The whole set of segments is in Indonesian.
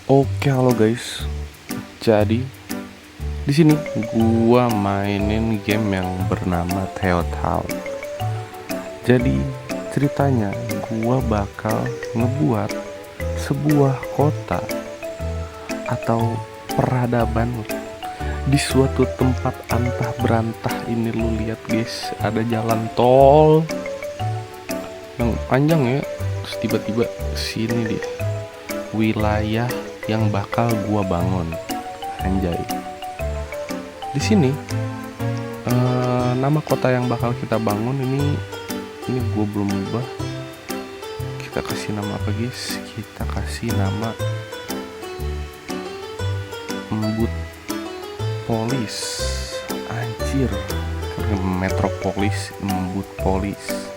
Oke, halo guys. Jadi di sini gua mainin game yang bernama Teotal. Jadi ceritanya gua bakal ngebuat sebuah kota atau peradaban di suatu tempat antah berantah. Ini lu lihat guys, ada jalan tol yang panjang ya. Terus tiba-tiba sini dia wilayah yang bakal gua bangun. Anjay. Di sini nama kota yang bakal kita bangun ini gue belum ubah. Kita kasih nama apa guys? Kita kasih nama Embut Polis. Anjir, Metropolis Embut Polis.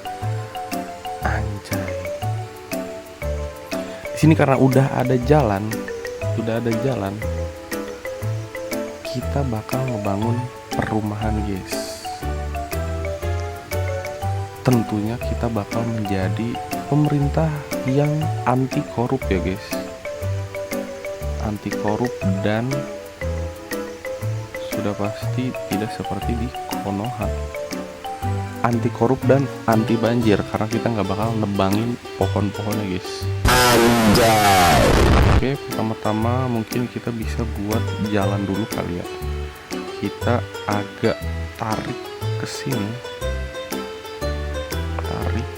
Anjay. Di sini karena udah ada jalan, kita bakal ngebangun perumahan guys. Tentunya kita bakal menjadi pemerintah yang anti korup ya guys, anti korup, dan sudah pasti tidak seperti di Konoha, anti korup dan anti banjir karena kita nggak bakal nebangin pohon-pohonnya guys. Anjay. Oke, pertama-tama mungkin kita bisa buat jalan dulu kali ya. Kita agak tarik ke sini. Tarik.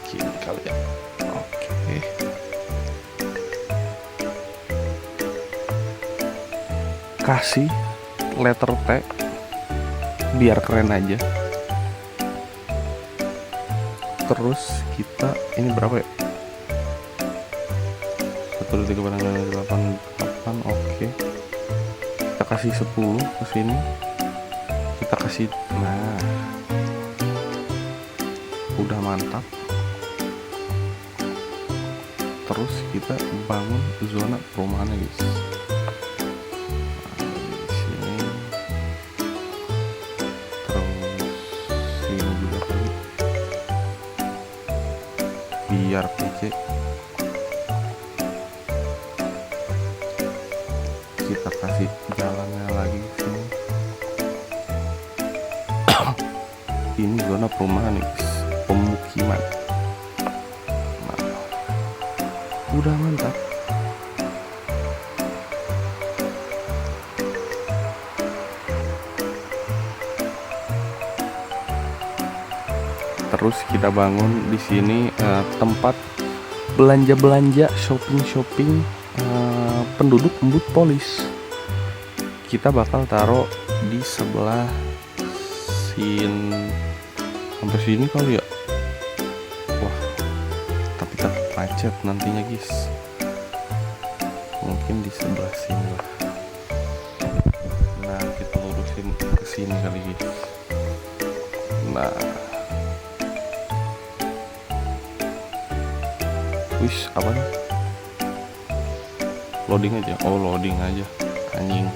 Gini kali ya. Oke. Kasih letter T biar keren aja. Terus kita ini berapa ya? 1, 2, 3, 4, 5, 6, 7, 8. Oke, kita kasih 10 ke sini. Kita kasih, nah, udah mantap. Terus kita bangun zona perumahannya guys. Biar PC kita kasih jalannya lagi sini. Ini zona perumahan nih guys, pemukiman. Nah, udah mantap. Terus kita bangun di sini tempat belanja-belanja, shopping penduduk Embut Polis. Kita bakal taruh di sebelah sampai sini kali ya. Wah, tapi tetap macet nantinya guys. Mungkin di sebelah sini lah. Nah, kita lurusin ke sini kali guys. Nah, wis, apa nih? Loading aja. Oh, loading aja. Anjing.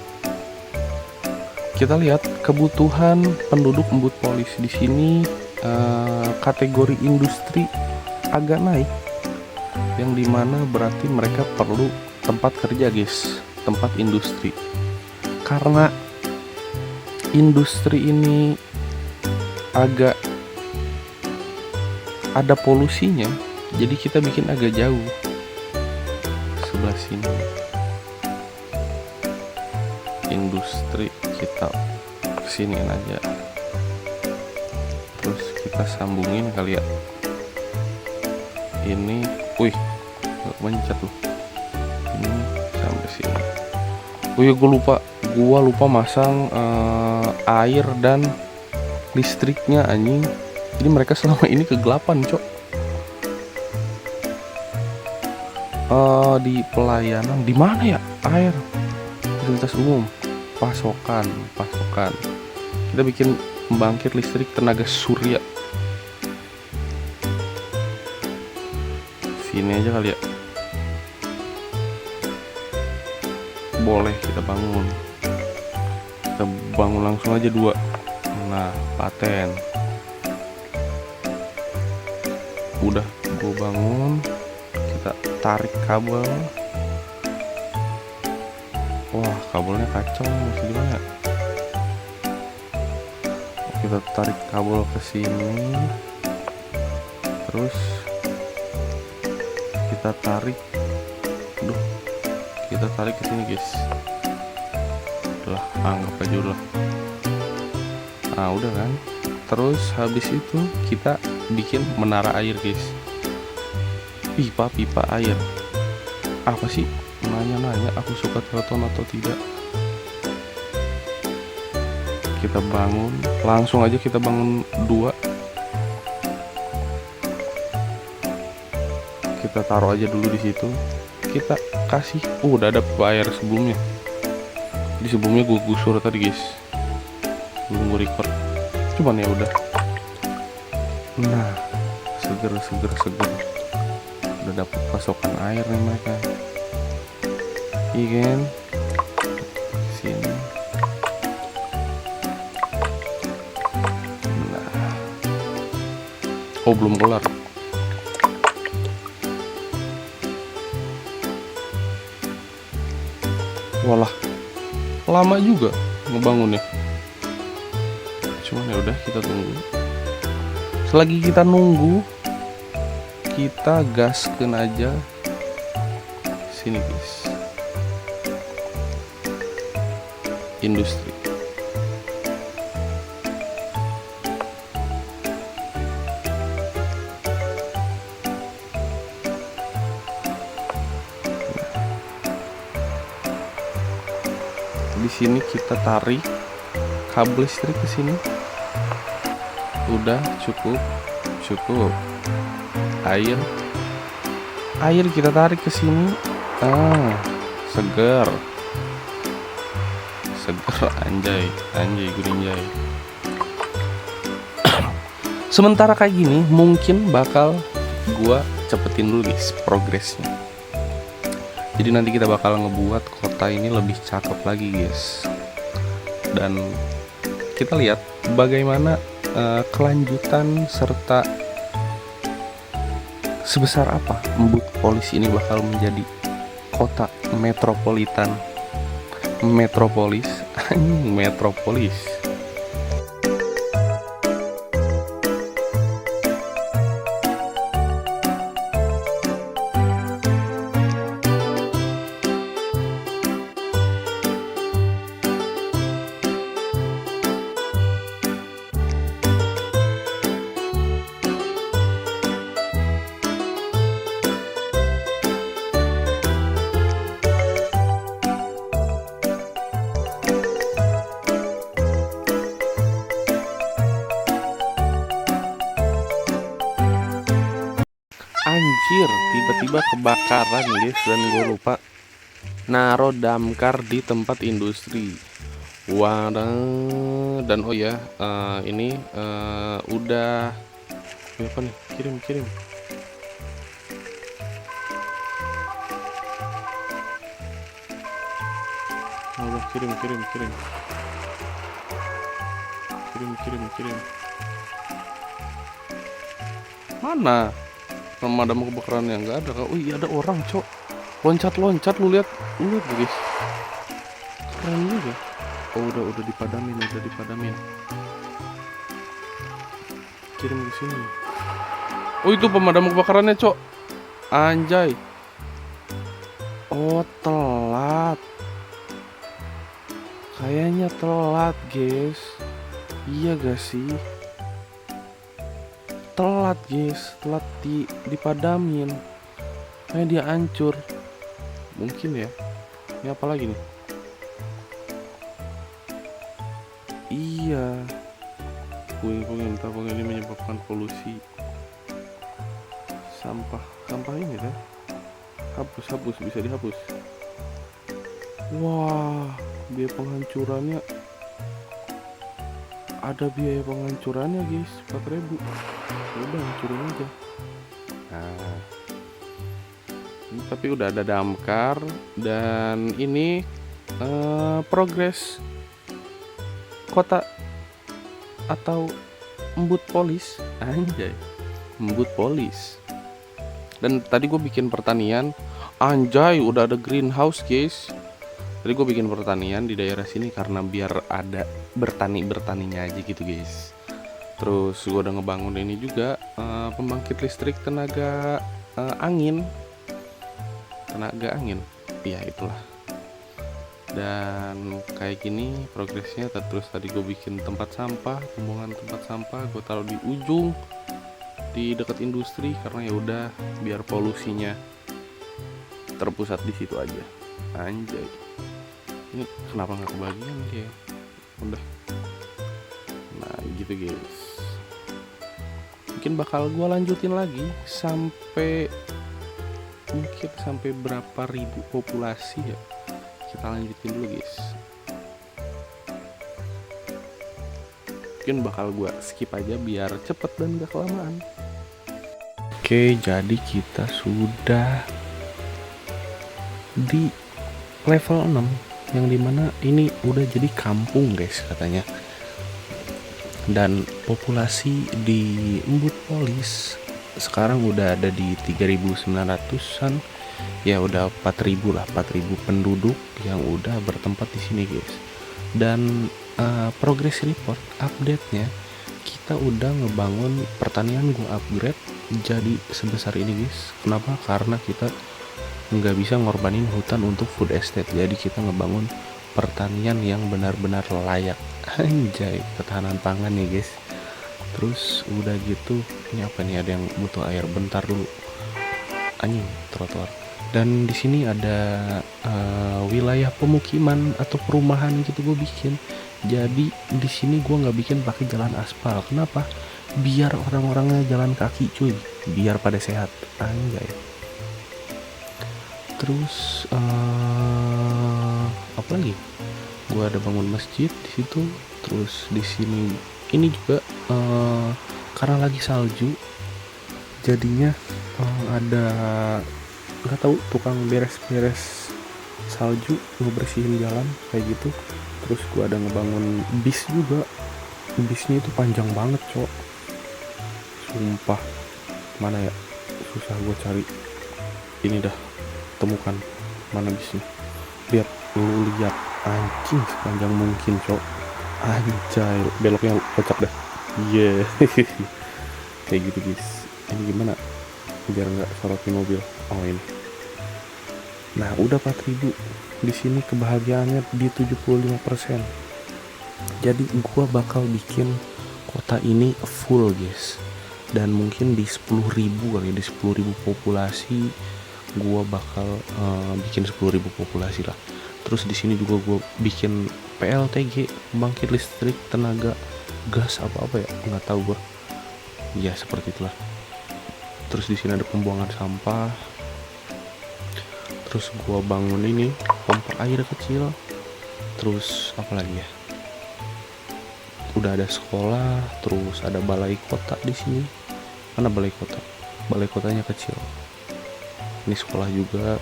Kita lihat kebutuhan penduduk Embut Polis di sini. Kategori industri agak naik, yang dimana berarti mereka perlu tempat kerja guys, tempat industri. Karena industri ini agak ada polusinya, jadi kita bikin agak jauh sebelah sini. Industri kita kesiniin aja. Terus kita sambungin kali ya. Ini, wih, gak mencet loh. Ini sampai sini. Wih, gua lupa masang air dan listriknya anjing. Jadi mereka selama ini kegelapan, cok. Di pelayanan di mana ya? Air, fasilitas umum, pasokan. Kita bikin pembangkit listrik tenaga surya. Sini aja kali ya. Boleh kita bangun. Kita bangun langsung aja 2. Nah, paten. Udah gue bangun, kita tarik kabel. Wah, kabelnya kacau, masih gimana? Kita tarik kabel ke sini, terus kita tarik, kita tarik ke sini guys. Udah, anggap aja udah. Nah, udah kan. Terus habis itu kita bikin menara air guys. Pipa air. Apa sih? Nanya-nanya aku suka teleton atau tidak. Kita bangun, langsung aja kita bangun 2. Kita taruh aja dulu di situ. Kita kasih, udah ada pipa air sebelumnya. Di sebelumnya gue gusur tadi guys, belum gue record. Cuman ya udah. Nah, seger. Udah dapet pasokan air nih mereka. Iya kan? Sini. Nah. Oh, belum kelar. Walah, lama juga ngebangunnya. Cuman ya udah, kita tunggu. Selagi kita nunggu, kita gaskeun aja sini guys. Industri. Di sini kita tarik kabel listrik ke sini. Udah cukup. Air kita tarik ke sini. Seger anjay gurinjay. Sementara kayak gini mungkin bakal gua cepetin dulu guys progresnya. Jadi nanti kita bakal ngebuat kota ini lebih cakep lagi guys. Dan kita lihat bagaimana kelanjutan serta sebesar apa Embut Polis ini bakal menjadi kota metropolitan. Metropolis. Anjir, tiba-tiba kebakaran guys, dan gue lupa naro damkar di tempat industri. Waduh, dan oh ya, ini udah apa nih? Kirim. Allah, kirim. Mana pemadam kebakarannya? Nggak ada. Oh iya, ada orang cok, loncat lu lihat guys, keren juga. Oh, udah dipadamin. Kirim ke sini. Oh, itu pemadam kebakarannya cok, anjay. Oh, telat. Kayaknya telat guys. Iya gak sih? Telat guys, dipadamin. Kayak dia hancur. Mungkin ya. Ini apa lagi nih? Iya. Puing-puing ini menyebabkan polusi. Sampah ini kan? Hapus, bisa dihapus. Wah, biaya penghancurannya. Ada biaya penghancurannya guys, 4.000. Udah hancurin aja. Nah, ini tapi udah ada damkar. Dan ini progres kota atau Embut Polis. Anjay, embut polis. Dan tadi gue bikin pertanian, anjay udah ada greenhouse guys. Tadi gue bikin pertanian di daerah sini karena biar ada bertaninya aja gitu guys. Terus gue udah ngebangun ini juga pembangkit listrik tenaga angin. Ya itulah. Dan kayak gini progresnya. Terus tadi gue bikin tempat sampah, pembuangan tempat sampah gue taruh di ujung di dekat industri karena ya udah biar polusinya terpusat di situ aja. Anjay. Ini kenapa nggak kebagian dia? Udah. Nah gitu guys. Mungkin bakal gue lanjutin lagi sampai berapa ribu populasi ya. Kita lanjutin dulu guys. Mungkin bakal gue skip aja biar cepet dan gak kelamaan. Oke, jadi kita sudah di level 6 yang dimana ini udah jadi kampung guys katanya. Dan populasi di Embut Polis sekarang udah ada di 3.900-an. Ya udah 4.000 lah, 4.000 penduduk yang udah bertempat di sini guys. Dan progress report update-nya kita udah ngebangun pertanian, gua upgrade jadi sebesar ini guys. Kenapa? Karena kita nggak bisa ngorbanin hutan untuk food estate, jadi kita ngebangun pertanian yang benar-benar layak. Anjay, ketahanan pangan ya guys. Terus udah gitu, ini apa nih, ada yang butuh air, bentar dulu. Anjing, trotoar. Dan di sini ada wilayah pemukiman atau perumahan gitu gue bikin. Jadi di sini gue nggak bikin pakai jalan aspal. Kenapa? Biar orang-orangnya jalan kaki cuy, biar pada sehat. Anjay. Terus apa lagi? Gue ada bangun masjid di situ. Terus di sini ini juga karena lagi salju, jadinya ada nggak tahu tukang beres-beres salju ngebersihin jalan kayak gitu. Terus gue ada ngebangun bis juga. Bisnya itu panjang banget cok, sumpah. Mana ya, susah gue cari. Ini dah temukan, mana bisnya. Lihat, lu lihat, anjing sepanjang mungkin cok. Anjay, beloknya kocak dah. Yeah. Kayak gitu guys. Ini gimana biar nggak sorotin mobil? Oh ini. Nah udah 4.000 di sini, kebahagiaannya di 75%. Jadi gua bakal bikin kota ini full guys. Dan mungkin di 10.000 kali, di 10.000 populasi gua bakal bikin 10.000 populasi lah. Terus di sini juga gua bikin PLTG, pembangkit listrik tenaga gas apa ya, nggak tahu gua. Ya seperti itulah. Terus di sini ada pembuangan sampah. Terus gua bangun ini pompa air kecil. Terus apa lagi ya? Udah ada sekolah, terus ada balai kota di sini. Mana balai kota? Balai kotanya kecil. Ini sekolah juga.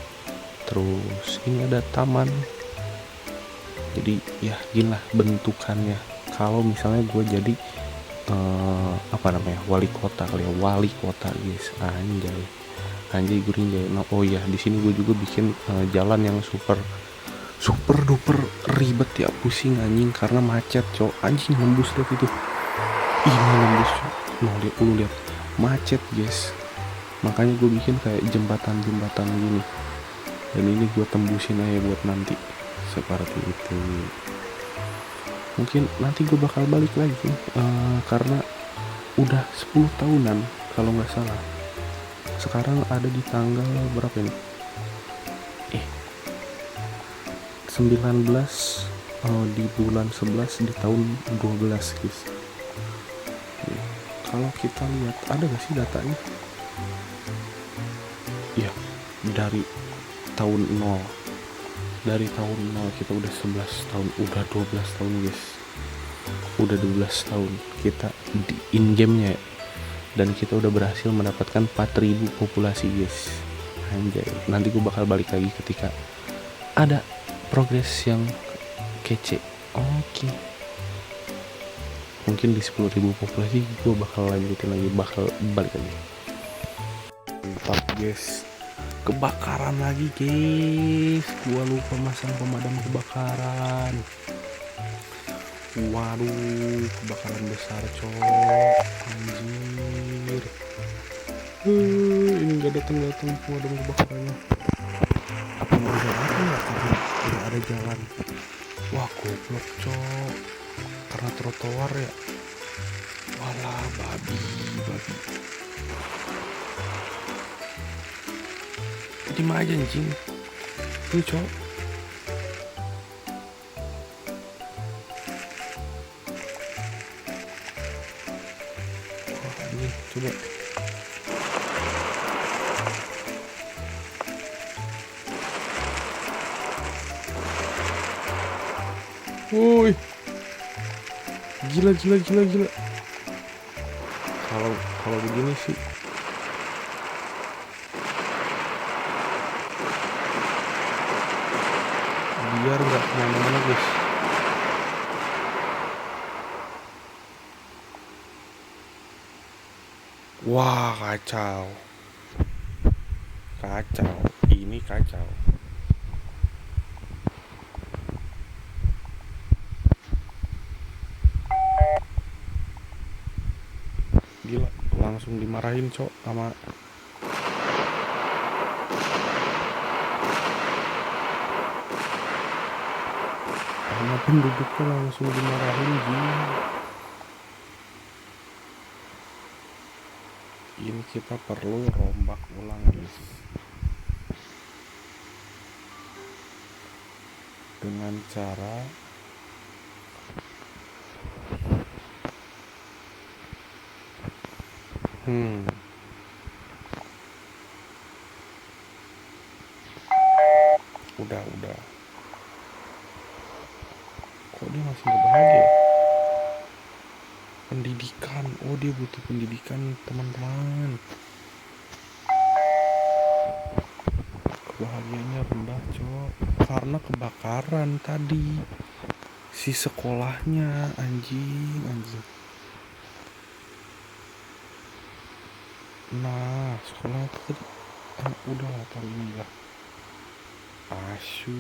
Terus ini ada taman. Jadi ya ginilah bentukannya. Kalau misalnya gue jadi wali kota kali ya, wali kota guys. Anjay gurinjay. Nah, oh ya di sini gue juga bikin jalan yang super duper ribet ya, pusing anjing karena macet cok. Anjing nembus, lihat itu. Ini nembus cok. Nah lihat macet guys. Makanya gue bikin kayak jembatan gini. Dan ini gue tembusin aja buat nanti seperti itu. Mungkin nanti gue bakal balik lagi karena udah 10 tahunan kalau nggak salah. Sekarang ada di tanggal berapa ini? 19 di bulan 11 di tahun 12 guys. Kalau kita lihat ada gak sih datanya? Iya, dari tahun 0. Dari tahun 0 kita udah 11 tahun, udah 12 tahun guys. Udah 12 tahun kita di in game-nya ya. Dan kita udah berhasil mendapatkan 4.000 populasi guys. Anjay, nanti gue bakal balik lagi ketika ada progres yang kece. Oke. mungkin di 10.000 populasi gue bakal lanjutin lagi, bakal balik lagi. Mantap guys, kebakaran lagi guys, gua lupa masang pemadam kebakaran. Waduh, kebakaran besar cok, anjir. Ini gak datang pemadam kebakarannya. Apa mau datang ya karena udah ada jalan? Wah goblok cok, karena trotoar ya. Walah babi. Diem aja anjing. Tuh cok. Wah ini coba. Woi. Gila. Kalau begini sih biar nggak kemana-mana guys. Wah kacau, ini kacau. Gila, langsung dimarahin cok sama penduduknya, langsung dimarahin gila. Ini kita perlu rombak ulang guys, dengan cara udah kok dia masih gak bahagia. Pendidikan, oh dia butuh pendidikan teman-teman. Kebahagiaannya rendah cok karena kebakaran tadi si sekolahnya. Anjing. Nah sekolah tadi udah lah, taruh ini lah. Asu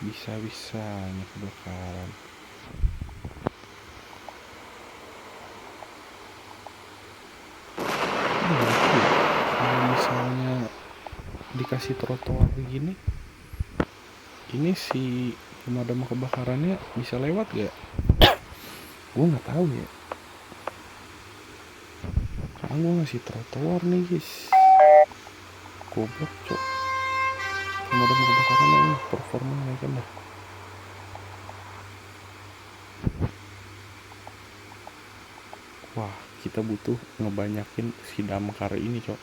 bisa-bisanya kebakaran. Kalau misalnya dikasih trotoar begini, ini si pemadam kebakarannya bisa lewat gak? Gue nggak tahu ya. Karena gue ngasih trotoar nih guys. Goblok cok. Pemadam kebakarannya ini performa naikkan dah. Wah, kita butuh ngebanyakin si damkar ini cok.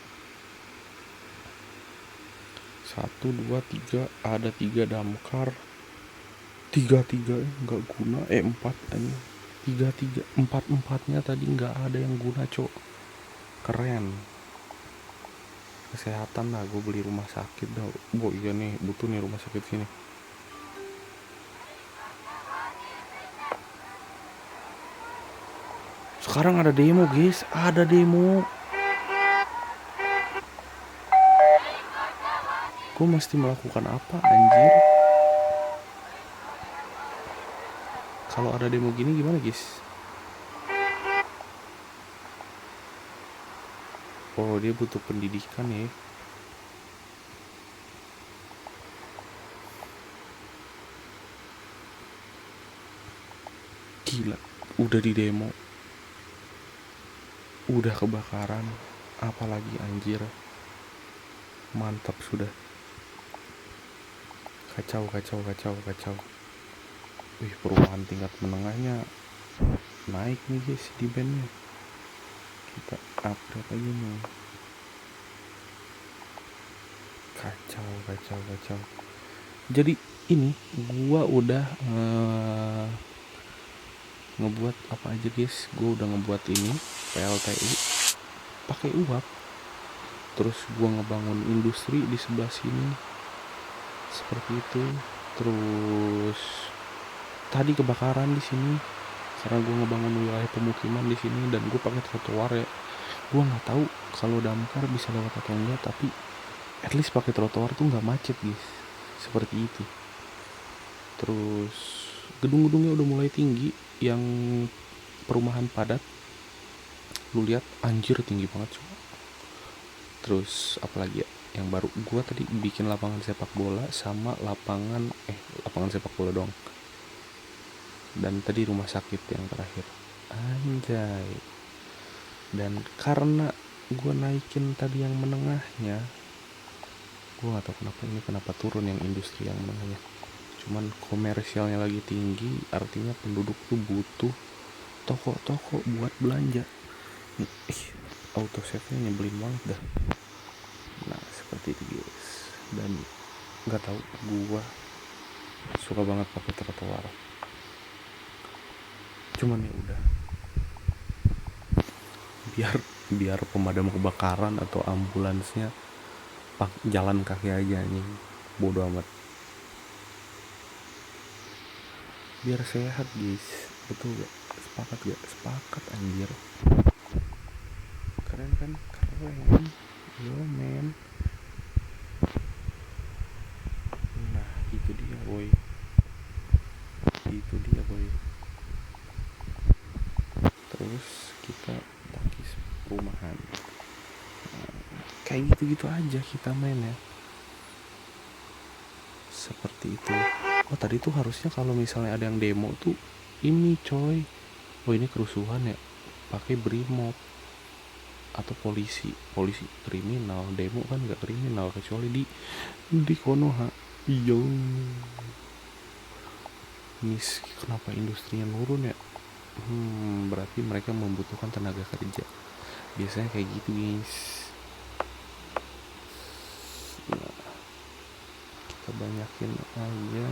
1, 2, 3, ada 3 damkar. 3 nggak guna. 4 aja. 3 4-4-nya tadi nggak ada yang guna cok. Keren. Kesehatan lah, gue beli rumah sakit dah. Oh iya nih, butuh nih rumah sakit sini. Sekarang ada demo guys, ada demo. Gue mesti melakukan apa anjir? Kalau ada demo gini gimana guys? Oh dia butuh pendidikan ya. Gila, udah di demo, udah kebakaran, apalagi anjir. Mantap sudah. Kacau. Wih, perumahan tingkat menengahnya naik nih guys di bandnya. Kita update aja nih. Kacau. Jadi ini gua udah ngebuat apa aja guys. Gua udah ngebuat ini PLTU pakai uap. Terus gua ngebangun industri di sebelah sini seperti itu. Terus tadi kebakaran di sini karena gue ngebangun wilayah pemukiman di sini dan gue pakai trotoar ya. Gue nggak tahu kalau damkar bisa lewat atau enggak, tapi at least pakai trotoar tuh nggak macet guys, seperti itu. Terus gedung-gedungnya udah mulai tinggi, yang perumahan padat lu lihat anjir tinggi banget coba. Terus apalagi ya yang baru, gua tadi bikin lapangan sepak bola sama lapangan sepak bola dong, dan tadi rumah sakit yang terakhir, anjay. Dan karena gua naikin tadi yang menengahnya, gua nggak tahu kenapa turun yang industri yang menengahnya, cuman komersialnya lagi tinggi, artinya penduduk tuh butuh toko-toko buat belanja. Auto save nya nyebelin banget dah. Nah seperti itu guys, dan nggak tahu, gua suka banget pakai trotoar. Cuman ya udah, biar pemadam kebakaran atau ambulansnya jalan kaki aja nih, bodo amat, biar sehat guys. Betul gak? Sepakat anjir. Keren kan? Keren. Yo men. Nah itu dia boy. Terus kita takis perumahan. Kayak gitu-gitu aja kita main ya. Seperti itu. Oh tadi tuh harusnya kalau misalnya ada yang demo tuh ini coy. Oh ini kerusuhan ya, pakai brimob atau polisi kriminal. Demo kan nggak kriminal kecuali di Konoha. Iyo, kenapa industrinya nurun ya? Berarti mereka membutuhkan tenaga kerja, biasanya kayak gitu guys. Nah, kita banyakin aja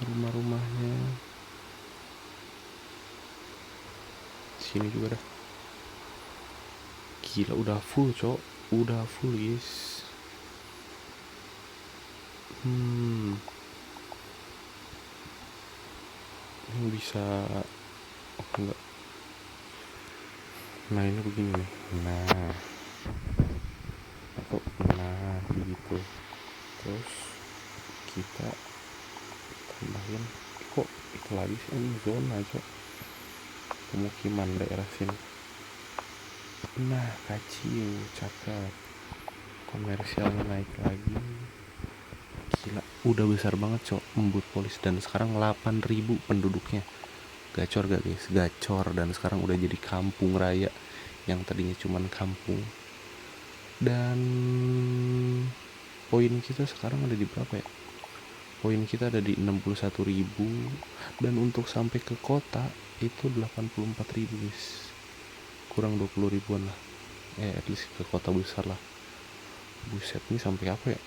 rumah-rumahnya. Sini juga dah. Gila udah full guys. Ini bisa enggak? Nah ini begini nih. Nah atau gitu. Terus kita tambahin, kok itu lagi sih, ini zona cok, pemukiman daerah sini. Nah kacau, cakep, komersialnya naik lagi. Gila udah besar banget cok Embut Polis, dan sekarang 8.000 penduduknya. Gacor gak guys? Gacor. Dan sekarang udah jadi kampung raya yang tadinya cuman kampung. Dan poin kita sekarang ada di berapa ya? Poin kita ada di 61.000, dan untuk sampai ke kota itu 84.000 guys. Kurang 20 ribuan lah. At least ke kota besar lah. Buset, ini sampai apa ya?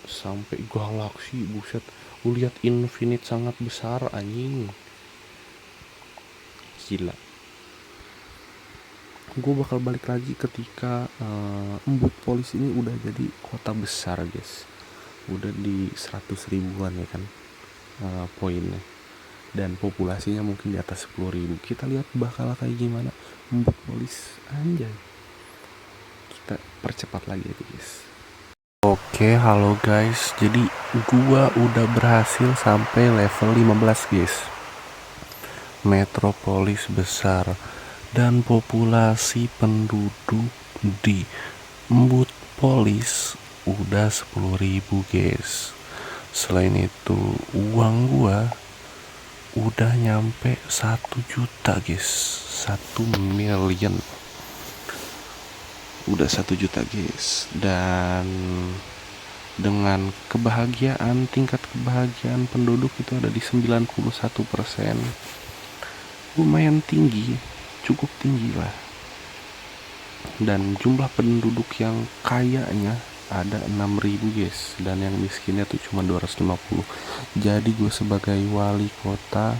Sampai galaksi, buset. Lu lihat infinite sangat besar anjing. Gila. Gue bakal balik lagi ketika Embut Polis ini udah jadi kota besar guys, udah di 100 ribuan ya kan poinnya, dan populasinya mungkin di atas 10.000. Kita lihat bakal kayak gimana Embut Polis, anjay. Kita percepat lagi ya guys. Oke, halo guys, jadi gua udah berhasil sampai level 15 guys, metropolis besar, dan populasi penduduk di Embut Polis udah 10.000 guys. Selain itu uang gua udah nyampe 1 juta guys, 1 million, udah 1 juta guys. Dan dengan tingkat kebahagiaan penduduk itu ada di 91%, lumayan tinggi, cukup tinggi lah. Dan jumlah penduduk yang kayanya ada 6.000 guys, dan yang miskinnya tuh cuma 250. Jadi gue sebagai wali kota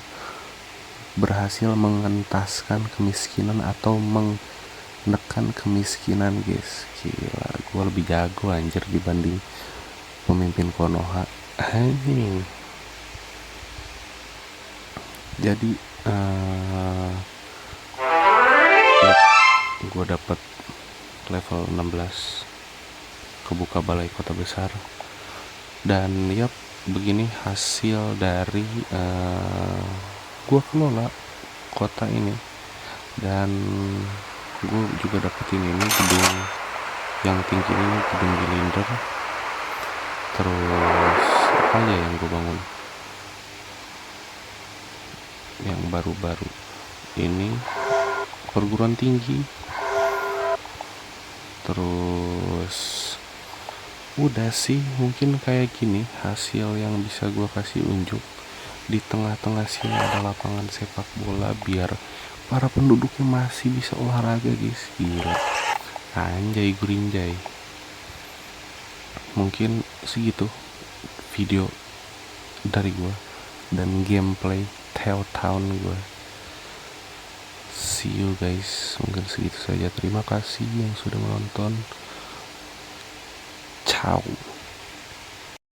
berhasil mengentaskan kemiskinan atau menekan kemiskinan guys. Gila, gue lebih jago anjir dibanding pemimpin Konoha anjing. Jadi ya, gue dapet level 16, kebuka balai kota besar. Dan yap, begini hasil dari gue kelola kota ini. Dan gue juga dapetin ini gedung yang tinggi ini, gedung Gilinder. Terus apa aja yang gue bangun yang baru-baru ini, perguruan tinggi. Terus udah sih, mungkin kayak gini hasil yang bisa gue kasih unjuk. Di tengah-tengah sini ada lapangan sepak bola biar para penduduknya masih bisa olahraga, guys. Gila, anjay gurinjay. Mungkin segitu video dari gue dan gameplay Town gue. See you guys, mungkin segitu saja. Terima kasih yang sudah menonton. Ciao.